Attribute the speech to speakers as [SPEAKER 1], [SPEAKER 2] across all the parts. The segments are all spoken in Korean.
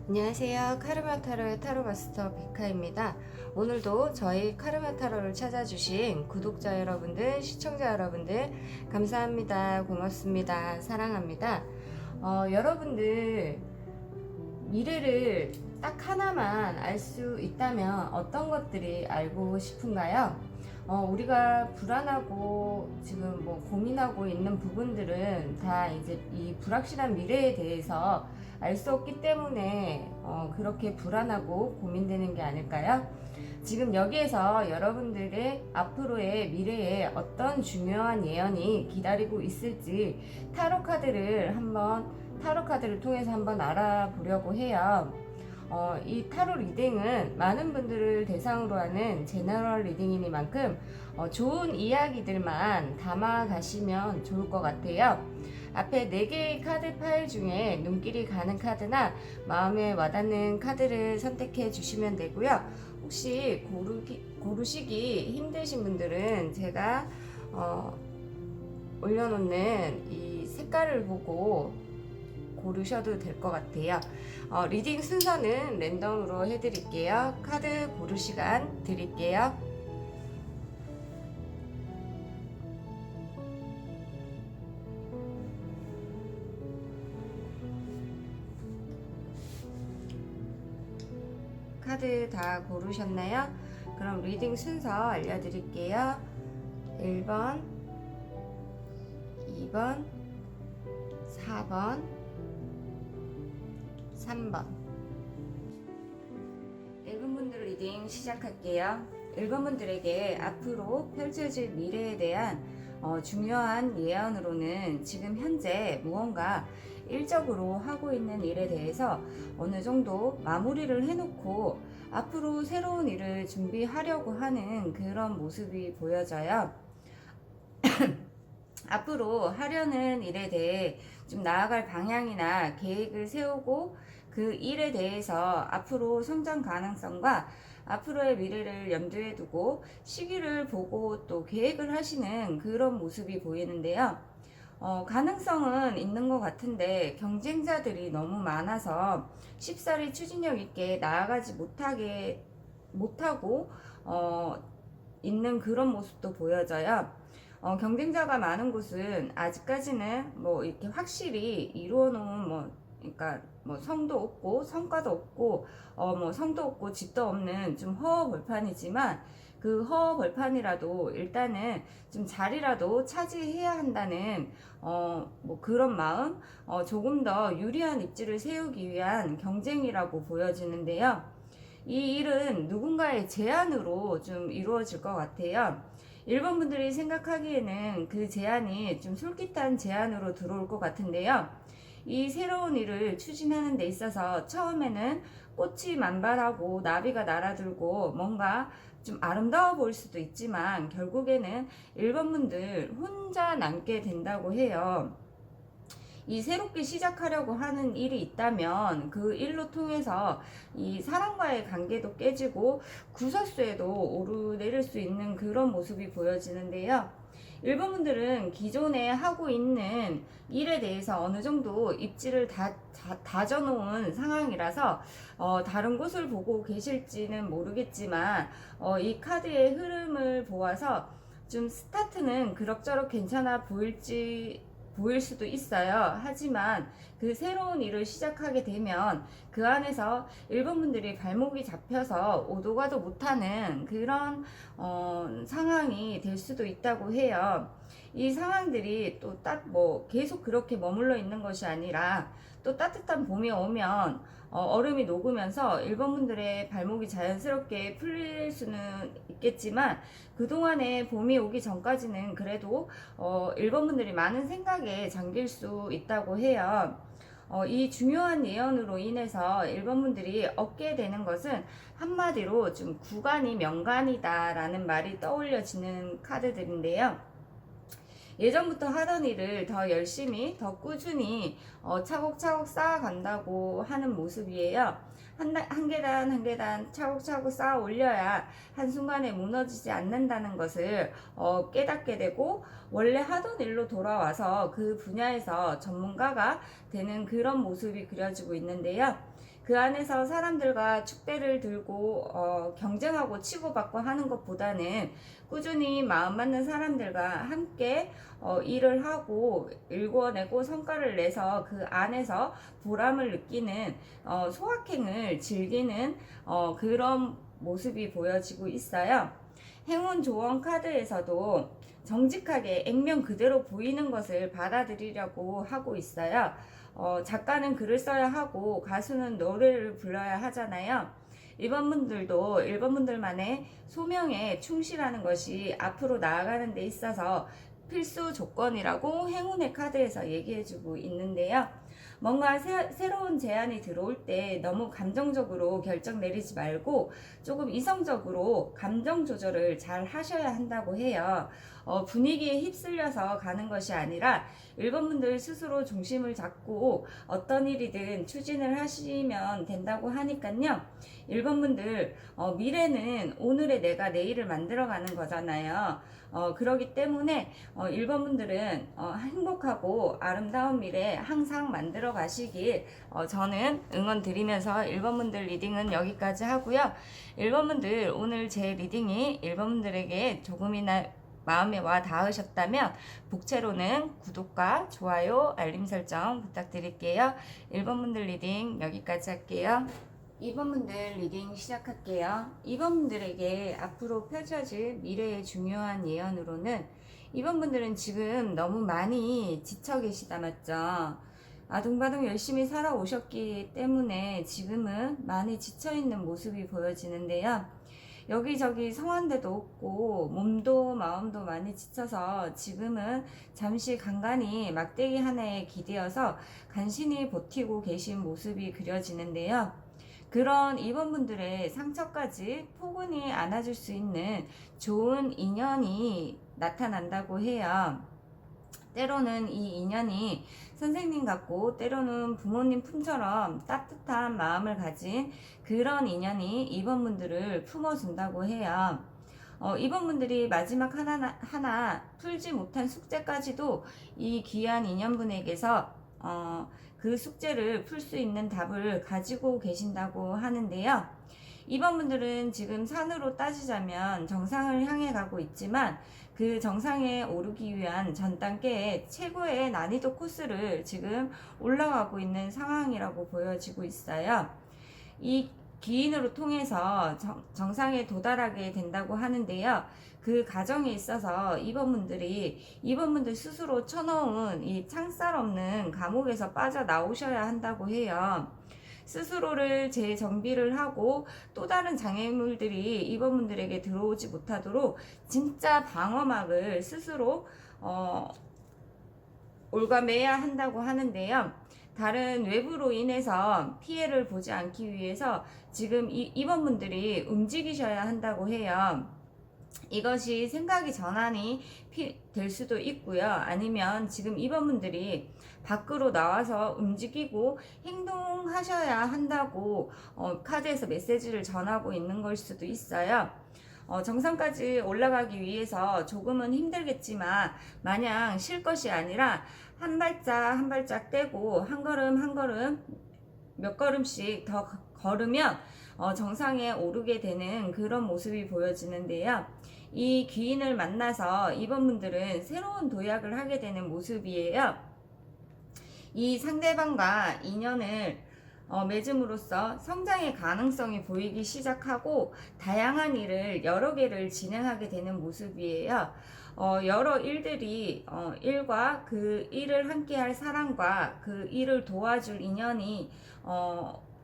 [SPEAKER 1] 안녕하세요. 카르마 타로의 타로 마스터 백화입니다. 오늘도 저희 카르마 타로를 찾아주신 구독자 여러분들, 시청자 여러분들 감사합니다. 고맙습니다. 사랑합니다. 여러분들 미래를 딱 하나만 알 수 있다면 어떤 것들이 알고 싶은가요? 우리가 불안하고 지금 고민하고 있는 부분들은 다 이제 이 불확실한 미래에 대해서 알 수 없기 때문에 그렇게 불안하고 고민되는 게 아닐까요? 지금 여기에서 여러분들의 앞으로의 미래에 어떤 중요한 예언이 기다리고 있을지 타로 카드를 통해서 한번 알아보려고 해요. 이 타로 리딩은 많은 분들을 대상으로 하는 제너럴 리딩이니만큼 좋은 이야기들만 담아 가시면 좋을 것 같아요. 앞에 4개의 카드 파일 중에 눈길이 가는 카드나 마음에 와닿는 카드를 선택해 주시면 되고요. 혹시 고르시기 힘드신 분들은 제가 올려놓는 이 색깔을 보고 고르셔도 될 것 같아요. 리딩 순서는 랜덤으로 해드릴게요. 카드 고를 시간 드릴게요. 카드 다 고르셨나요? 그럼 리딩 순서 알려드릴게요. 1번, 2번, 4번, 3번. 읽은 분들 리딩 시작할게요. 읽은 분들에게 앞으로 펼쳐질 미래에 대한 중요한 예언으로는 지금 현재 무언가 일적으로 하고 있는 일에 대해서 어느 정도 마무리를 해놓고 앞으로 새로운 일을 준비하려고 하는 그런 모습이 보여져요. 앞으로 하려는 일에 대해 좀 나아갈 방향이나 계획을 세우고 그 일에 대해서 앞으로 성장 가능성과 앞으로의 미래를 염두에 두고 시기를 보고 또 계획을 하시는 그런 모습이 보이는데요. 가능성은 있는 것 같은데 경쟁자들이 너무 많아서 쉽사리 추진력 있게 나아가지 못하고 있는 그런 모습도 보여져요. 경쟁자가 많은 곳은 아직까지는 이렇게 확실히 이루어 놓은 그러니까 성도 없고 성과도 없고 성도 없고 집도 없는 좀 허허벌판이지만 그 허허벌판이라도 일단은 좀 자리라도 차지해야 한다는 그런 마음, 조금 더 유리한 입지를 세우기 위한 경쟁이라고 보여지는데요. 이 일은 누군가의 제안으로 좀 이루어질 것 같아요. 일본 분들이 생각하기에는 그 제안이 좀 솔깃한 제안으로 들어올 것 같은데요. 이 새로운 일을 추진하는 데 있어서 처음에는 꽃이 만발하고 나비가 날아들고 뭔가 좀 아름다워 보일 수도 있지만 결국에는 1번 분들 혼자 남게 된다고 해요. 이 새롭게 시작하려고 하는 일이 있다면 그 일로 통해서 이 사람과의 관계도 깨지고 구설수에도 오르내릴 수 있는 그런 모습이 보여지는데요. 1번 분들은 기존에 하고 있는 일에 대해서 어느 정도 입지를 다져놓은 상황이라서 다른 곳을 보고 계실지는 모르겠지만 이 카드의 흐름을 보아서 좀 스타트는 그럭저럭 괜찮아 보일 수도 있어요. 하지만 그 새로운 일을 시작하게 되면 그 안에서 1번 분들이 발목이 잡혀서 오도 가도 못하는 그런 상황이 될 수도 있다고 해요. 이 상황들이 또 계속 그렇게 머물러 있는 것이 아니라 또 따뜻한 봄이 오면 얼음이 녹으면서 1번 분들의 발목이 자연스럽게 풀릴 수는 있겠지만 그동안에 봄이 오기 전까지는 그래도 1번 분들이 많은 생각에 잠길 수 있다고 해요. 이 중요한 예언으로 인해서 1번 분들이 얻게 되는 것은 한마디로 좀 구간이 명간이다 라는 말이 떠올려지는 카드들인데요. 예전부터 하던 일을 더 열심히 더 꾸준히 차곡차곡 쌓아간다고 하는 모습이에요. 한 계단 한 계단 차곡차곡 쌓아 올려야 한순간에 무너지지 않는다는 것을 깨닫게 되고 원래 하던 일로 돌아와서 그 분야에서 전문가가 되는 그런 모습이 그려지고 있는데요. 그 안에서 사람들과 축대를 들고 경쟁하고 치고받고 하는 것보다는 꾸준히 마음 맞는 사람들과 함께 일을 하고 일궈내고 성과를 내서 그 안에서 보람을 느끼는 소확행을 즐기는 그런 모습이 보여지고 있어요. 행운 조언 카드에서도 정직하게 액면 그대로 보이는 것을 받아들이려고 하고 있어요. 작가는 글을 써야 하고 가수는 노래를 불러야 하잖아요. 1번 분들도 1번 분들만의 소명에 충실하는 것이 앞으로 나아가는 데 있어서 필수 조건이라고 행운의 카드에서 얘기해주고 있는데요. 뭔가 새로운 제안이 들어올 때 너무 감정적으로 결정 내리지 말고 조금 이성적으로 감정 조절을 잘 하셔야 한다고 해요. 분위기에 휩쓸려서 가는 것이 아니라 1번 분들 스스로 중심을 잡고 어떤 일이든 추진을 하시면 된다고 하니까요. 1번 분들 미래는 오늘의 내가 내일을 만들어가는 거잖아요. 그러기 때문에 1번 분들은 행복하고 아름다운 미래 항상 만들어 가시길 저는 응원 드리면서 1번 분들 리딩은 여기까지 하고요. 1번 분들 오늘 제 리딩이 1번 분들에게 조금이나 마음에 와 닿으셨다면 복채로는 구독과 좋아요, 알림 설정 부탁드릴게요. 1번 분들 리딩 여기까지 할게요. 2번 분들 리딩 시작할게요. 2번 분들에게 앞으로 펼쳐질 미래의 중요한 예언으로는 2번 분들은 지금 너무 많이 지쳐 계시다 맞죠? 아둥바둥 열심히 살아오셨기 때문에 지금은 많이 지쳐있는 모습이 보여지는데요. 여기저기 성한 데도 없고 몸도 마음도 많이 지쳐서 지금은 잠시 간간히 막대기 하나에 기대어서 간신히 버티고 계신 모습이 그려지는데요. 그런 2번 분들의 상처까지 포근히 안아줄 수 있는 좋은 인연이 나타난다고 해요. 때로는 이 인연이 선생님 같고 때로는 부모님 품처럼 따뜻한 마음을 가진 그런 인연이 2번 분들을 품어준다고 해요. 2번 분들이 마지막 하나 풀지 못한 숙제까지도 이 귀한 인연분에게서 그 숙제를 풀 수 있는 답을 가지고 계신다고 하는데요. 2번 분들은 지금 산으로 따지자면 정상을 향해 가고 있지만 그 정상에 오르기 위한 전 단계의 최고의 난이도 코스를 지금 올라가고 있는 상황이라고 보여지고 있어요. 이 기인으로 통해서 정상에 도달하게 된다고 하는데요. 그 과정에 있어서 2번 분들 스스로 쳐놓은 이 창살 없는 감옥에서 빠져나오셔야 한다고 해요. 스스로를 재정비를 하고 또 다른 장애물들이 2번 분들에게 들어오지 못하도록 진짜 방어막을 스스로 올가매야 한다고 하는데요. 다른 외부로 인해서 피해를 보지 않기 위해서 지금 임원분들이 움직이셔야 한다고 해요. 이것이 생각이 전환이 될 수도 있고요. 아니면 지금 임원분들이 밖으로 나와서 움직이고 행동하셔야 한다고 카드에서 메시지를 전하고 있는 걸 수도 있어요. 정상까지 올라가기 위해서 조금은 힘들겠지만 마냥 쉴 것이 아니라 한 발짝 한 발짝 떼고 한 걸음 한 걸음 몇 걸음씩 더 걸으면 정상에 오르게 되는 그런 모습이 보여지는데요. 이 귀인을 만나서 이번 분들은 새로운 도약을 하게 되는 모습이에요. 이 상대방과 인연을 맺음으로써 성장의 가능성이 보이기 시작하고 다양한 일을 여러 개를 진행하게 되는 모습이에요. 여러 일들이 일과 그 일을 함께할 사람과 그 일을 도와줄 인연이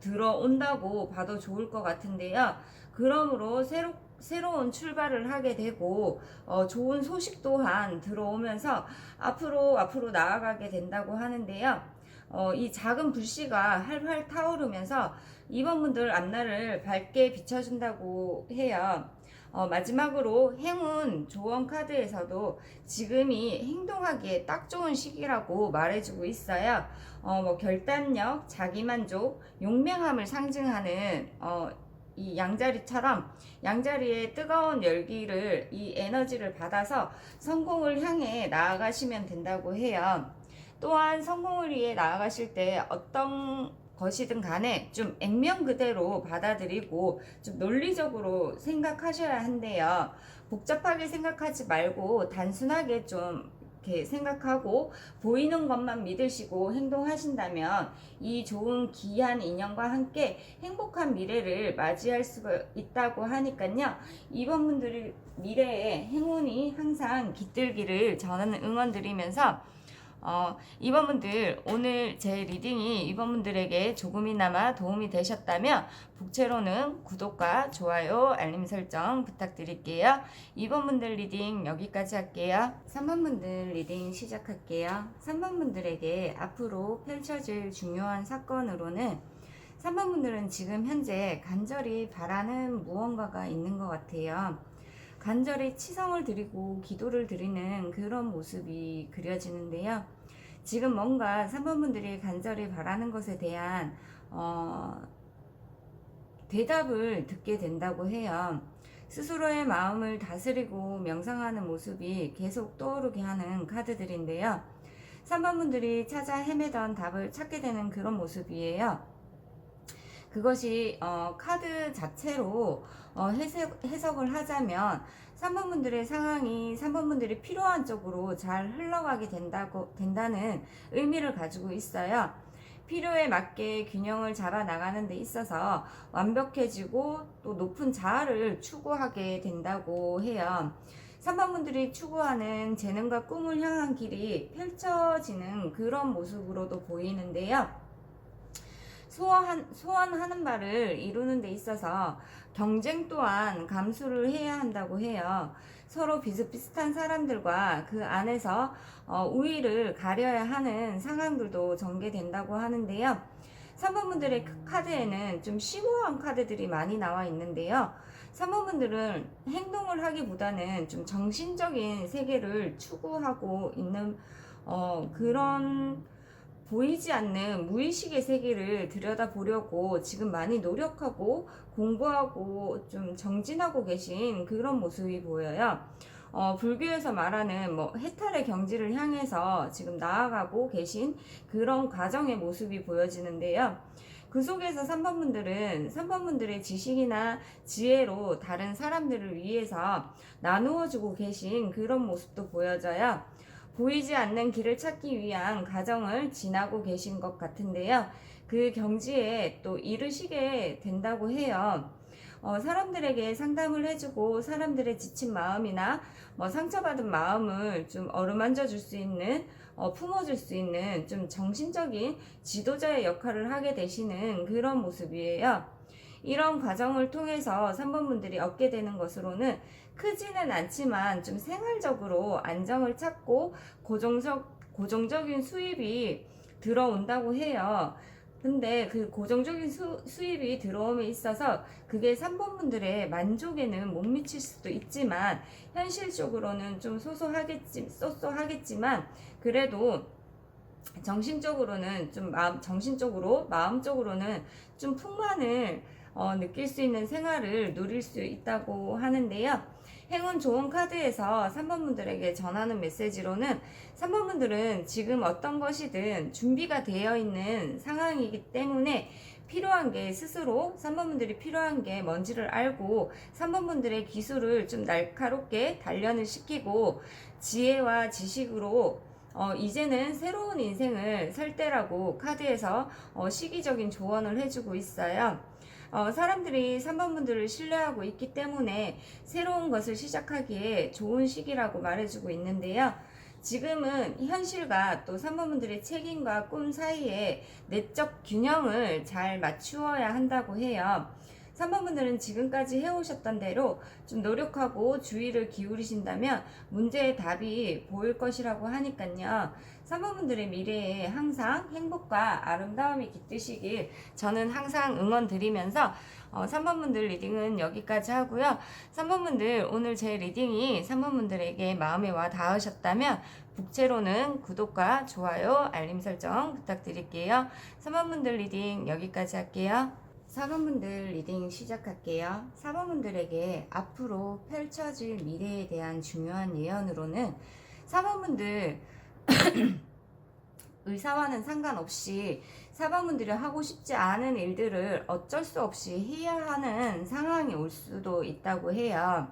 [SPEAKER 1] 들어온다고 봐도 좋을 것 같은데요. 그러므로 새로운 출발을 하게 되고 좋은 소식 또한 들어오면서 앞으로 나아가게 된다고 하는데요. 이 작은 불씨가 활활 타오르면서 이번 분들 앞날을 밝게 비춰준다고 해요. 마지막으로 행운 조언 카드에서도 지금이 행동하기에 딱 좋은 시기라고 말해주고 있어요. 결단력, 자기만족, 용맹함을 상징하는 이 양자리처럼 양자리의 뜨거운 열기를 이 에너지를 받아서 성공을 향해 나아가시면 된다고 해요. 또한 성공을 위해 나아가실 때 어떤 것이든 간에 좀 액면 그대로 받아들이고 좀 논리적으로 생각하셔야 한대요. 복잡하게 생각하지 말고 단순하게 좀 이렇게 생각하고 보이는 것만 믿으시고 행동하신다면 이 좋은 귀한 인연과 함께 행복한 미래를 맞이할 수가 있다고 하니까요. 이번 분들이 미래에 행운이 항상 깃들기를 저는 응원드리면서 이번 분들 오늘 제 리딩이 이번 분들에게 조금이나마 도움이 되셨다면 복채로는 구독과 좋아요 알림 설정 부탁드릴게요. 이번 분들 리딩 여기까지 할게요. 3번 분들 리딩 시작할게요. 3번 분들에게 앞으로 펼쳐질 중요한 사건으로는 3번 분들은 지금 현재 간절히 바라는 무언가가 있는 것 같아요. 간절히 치성을 드리고 기도를 드리는 그런 모습이 그려지는데요. 지금 뭔가 3번 분들이 간절히 바라는 것에 대한 대답을 듣게 된다고 해요. 스스로의 마음을 다스리고 명상하는 모습이 계속 떠오르게 하는 카드들인데요. 3번 분들이 찾아 헤매던 답을 찾게 되는 그런 모습이에요. 그것이 카드 자체로 해석을 하자면 3번 분들의 상황이 3번 분들이 필요한 쪽으로 잘 흘러가게 된다는 의미를 가지고 있어요. 필요에 맞게 균형을 잡아 나가는 데 있어서 완벽해지고 또 높은 자아를 추구하게 된다고 해요. 3번 분들이 추구하는 재능과 꿈을 향한 길이 펼쳐지는 그런 모습으로도 보이는데요. 소원하는 바를 이루는 데 있어서 경쟁 또한 감수를 해야 한다고 해요. 서로 비슷비슷한 사람들과 그 안에서 우위를 가려야 하는 상황들도 전개된다고 하는데요. 3번 분들의 카드에는 좀 심오한 카드들이 많이 나와 있는데요. 3번 분들은 행동을 하기보다는 좀 정신적인 세계를 추구하고 있는 그런 보이지 않는 무의식의 세계를 들여다보려고 지금 많이 노력하고 공부하고 좀 정진하고 계신 그런 모습이 보여요. 불교에서 말하는 해탈의 경지를 향해서 지금 나아가고 계신 그런 과정의 모습이 보여지는데요. 그 속에서 3번 분들은 3번 분들의 지식이나 지혜로 다른 사람들을 위해서 나누어 주고 계신 그런 모습도 보여져요. 보이지 않는 길을 찾기 위한 과정을 지나고 계신 것 같은데요. 그 경지에 또 이르시게 된다고 해요. 사람들에게 상담을 해주고 사람들의 지친 마음이나 상처받은 마음을 좀 어루만져 줄 수 있는 품어줄 수 있는 좀 정신적인 지도자의 역할을 하게 되시는 그런 모습이에요. 이런 과정을 통해서 3번 분들이 얻게 되는 것으로는 크지는 않지만 좀 생활적으로 안정을 찾고 고정적인 수입이 들어온다고 해요. 근데 그 고정적인 수입이 들어옴에 있어서 그게 3번 분들의 만족에는 못 미칠 수도 있지만 현실적으로는 좀 쏘쏘하겠지만 그래도 정신적으로는 좀 마음적으로는 좀 풍만을 느낄 수 있는 생활을 누릴 수 있다고 하는데요. 행운 좋은 카드에서 3번 분들에게 전하는 메시지로는 3번 분들은 지금 어떤 것이든 준비가 되어 있는 상황이기 때문에 필요한 게 스스로 3번 분들이 필요한 게 뭔지를 알고 3번 분들의 기술을 좀 날카롭게 단련을 시키고 지혜와 지식으로 이제는 새로운 인생을 살 때라고 카드에서 시기적인 조언을 해주고 있어요. 사람들이 3번 분들을 신뢰하고 있기 때문에 새로운 것을 시작하기에 좋은 시기라고 말해주고 있는데요. 지금은 현실과 또 3번 분들의 책임과 꿈 사이에 내적 균형을 잘 맞추어야 한다고 해요. 3번 분들은 지금까지 해오셨던 대로 좀 노력하고 주의를 기울이신다면 문제의 답이 보일 것이라고 하니까요. 3번 분들의 미래에 항상 행복과 아름다움이 깃드시길 저는 항상 응원 드리면서 3번 분들 리딩은 여기까지 하고요. 3번 분들 오늘 제 리딩이 3번 분들에게 마음에 와 닿으셨다면 북채로는 구독과 좋아요, 알림 설정 부탁드릴게요. 3번 분들 리딩 여기까지 할게요. 4번분들 리딩 시작할게요. 4번분들에게 앞으로 펼쳐질 미래에 대한 중요한 예언으로는 4번분들 의사와는 상관없이 4번분들이 하고 싶지 않은 일들을 어쩔 수 없이 해야 하는 상황이 올 수도 있다고 해요.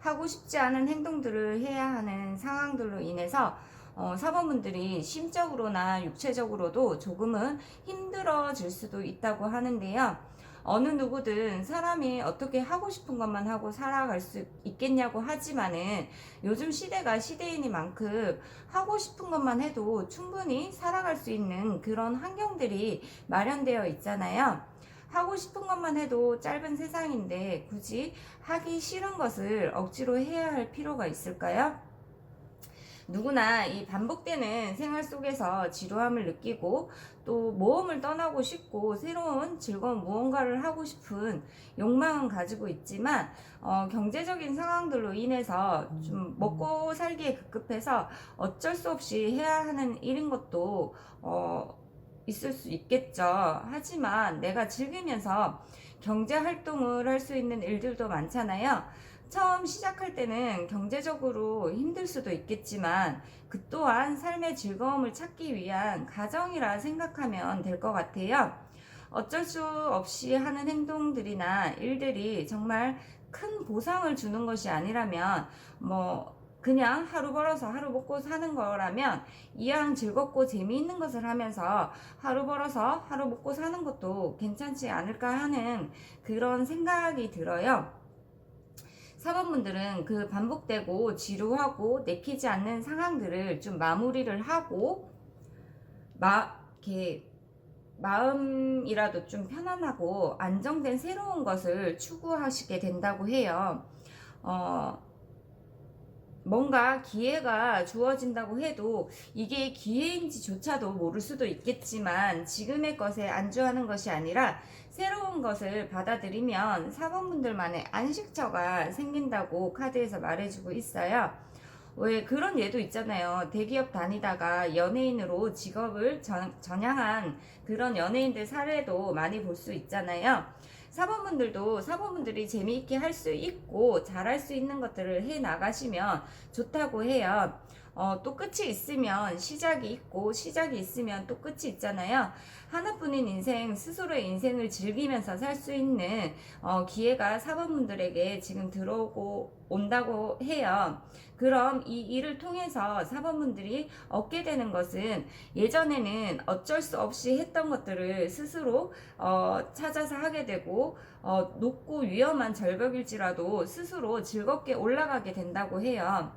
[SPEAKER 1] 하고 싶지 않은 행동들을 해야 하는 상황들로 인해서 4번분들이 심적으로나 육체적으로도 조금은 힘들어질 수도 있다고 하는데요. 어느 누구든 사람이 어떻게 하고 싶은 것만 하고 살아갈 수 있겠냐고 하지만은 요즘 시대가 시대이니만큼 하고 싶은 것만 해도 충분히 살아갈 수 있는 그런 환경들이 마련되어 있잖아요. 하고 싶은 것만 해도 짧은 세상인데 굳이 하기 싫은 것을 억지로 해야 할 필요가 있을까요? 누구나 이 반복되는 생활 속에서 지루함을 느끼고 또 모험을 떠나고 싶고 새로운 즐거운 무언가를 하고 싶은 욕망은 가지고 있지만 경제적인 상황들로 인해서 좀 먹고 살기에 급급해서 어쩔 수 없이 해야 하는 일인 것도 있을 수 있겠죠. 하지만 내가 즐기면서 경제 활동을 할 수 있는 일들도 많잖아요. 처음 시작할 때는 경제적으로 힘들 수도 있겠지만 그 또한 삶의 즐거움을 찾기 위한 과정이라 생각하면 될 것 같아요. 어쩔 수 없이 하는 행동들이나 일들이 정말 큰 보상을 주는 것이 아니라면 그냥 하루 벌어서 하루 먹고 사는 거라면 이왕 즐겁고 재미있는 것을 하면서 하루 벌어서 하루 먹고 사는 것도 괜찮지 않을까 하는 그런 생각이 들어요. 4번분들은 그 반복되고 지루하고 내키지 않는 상황들을 좀 마무리를 하고 마음이라도 좀 편안하고 안정된 새로운 것을 추구하시게 된다고 해요. 뭔가 기회가 주어진다고 해도 이게 기회인지조차도 모를 수도 있겠지만 지금의 것에 안주하는 것이 아니라 새로운 것을 받아들이면 4번분들만의 안식처가 생긴다고 카드에서 말해주고 있어요. 왜 그런 예도 있잖아요. 대기업 다니다가 연예인으로 직업을 전향한 그런 연예인들 사례도 많이 볼 수 있잖아요. 4번분들도 4번분들이 재미있게 할 수 있고 잘할 수 있는 것들을 해 나가시면 좋다고 해요. 또 끝이 있으면 시작이 있고 시작이 있으면 또 끝이 있잖아요. 하나뿐인 인생, 스스로의 인생을 즐기면서 살 수 있는 기회가 4번분들에게 지금 들어오고 온다고 해요. 그럼 이 일을 통해서 4번분들이 얻게 되는 것은 예전에는 어쩔 수 없이 했던 것들을 스스로 찾아서 하게 되고 높고 위험한 절벽일지라도 스스로 즐겁게 올라가게 된다고 해요.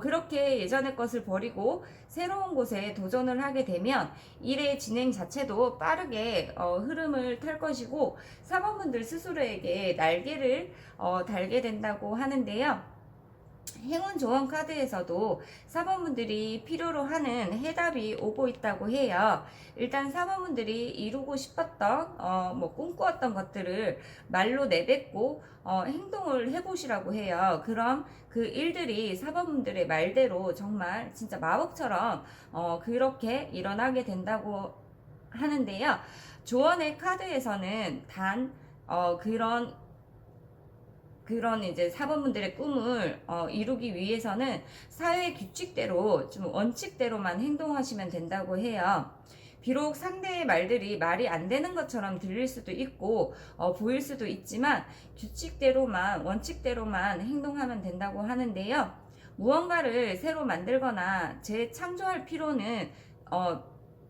[SPEAKER 1] 그렇게 예전의 것을 버리고 새로운 곳에 도전을 하게 되면 일의 진행 자체도 빠르게 흐름을 탈 것이고 4번분들 스스로에게 날개를 달게 된다고 하는데요. 행운 조언 카드에서도 사번분들이 필요로 하는 해답이 오고 있다고 해요. 일단 사번분들이 이루고 싶었던 뭐 꿈꾸었던 것들을 말로 내뱉고 행동을 해보시라고 해요. 그럼 그 일들이 사번분들의 말대로 정말 진짜 마법처럼 그렇게 일어나게 된다고 하는데요. 조언의 카드에서는 단 그런 이제 사범분들의 꿈을 이루기 위해서는 사회 규칙대로 좀 원칙대로만 행동하시면 된다고 해요. 비록 상대의 말들이 말이 안 되는 것처럼 들릴 수도 있고 보일 수도 있지만 규칙대로만 원칙대로만 행동하면 된다고 하는데요. 무언가를 새로 만들거나 재창조할 필요는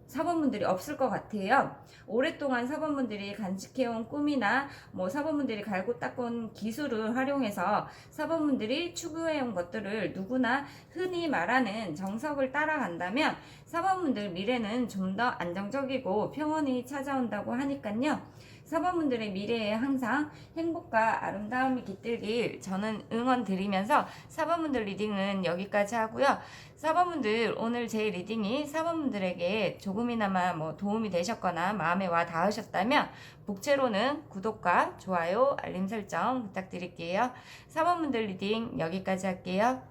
[SPEAKER 1] 사범분들이 없을 것 같아요. 오랫동안 사범분들이 간직해온 꿈이나 뭐 사범분들이 갈고 닦은 기술을 활용해서 사범분들이 추구해온 것들을 누구나 흔히 말하는 정석을 따라간다면 사범분들 미래는 좀 더 안정적이고 평온이 찾아온다고 하니까요. 사범분들의 미래에 항상 행복과 아름다움이 깃들길 저는 응원 드리면서 사범분들 리딩은 여기까지 하고요. 사범분들 오늘 제 리딩이 사범분들에게 조금이나마 뭐 도움이 되셨거나 마음에 와 닿으셨다면 복채로는 구독과 좋아요 알림 설정 부탁드릴게요. 사범분들 리딩 여기까지 할게요.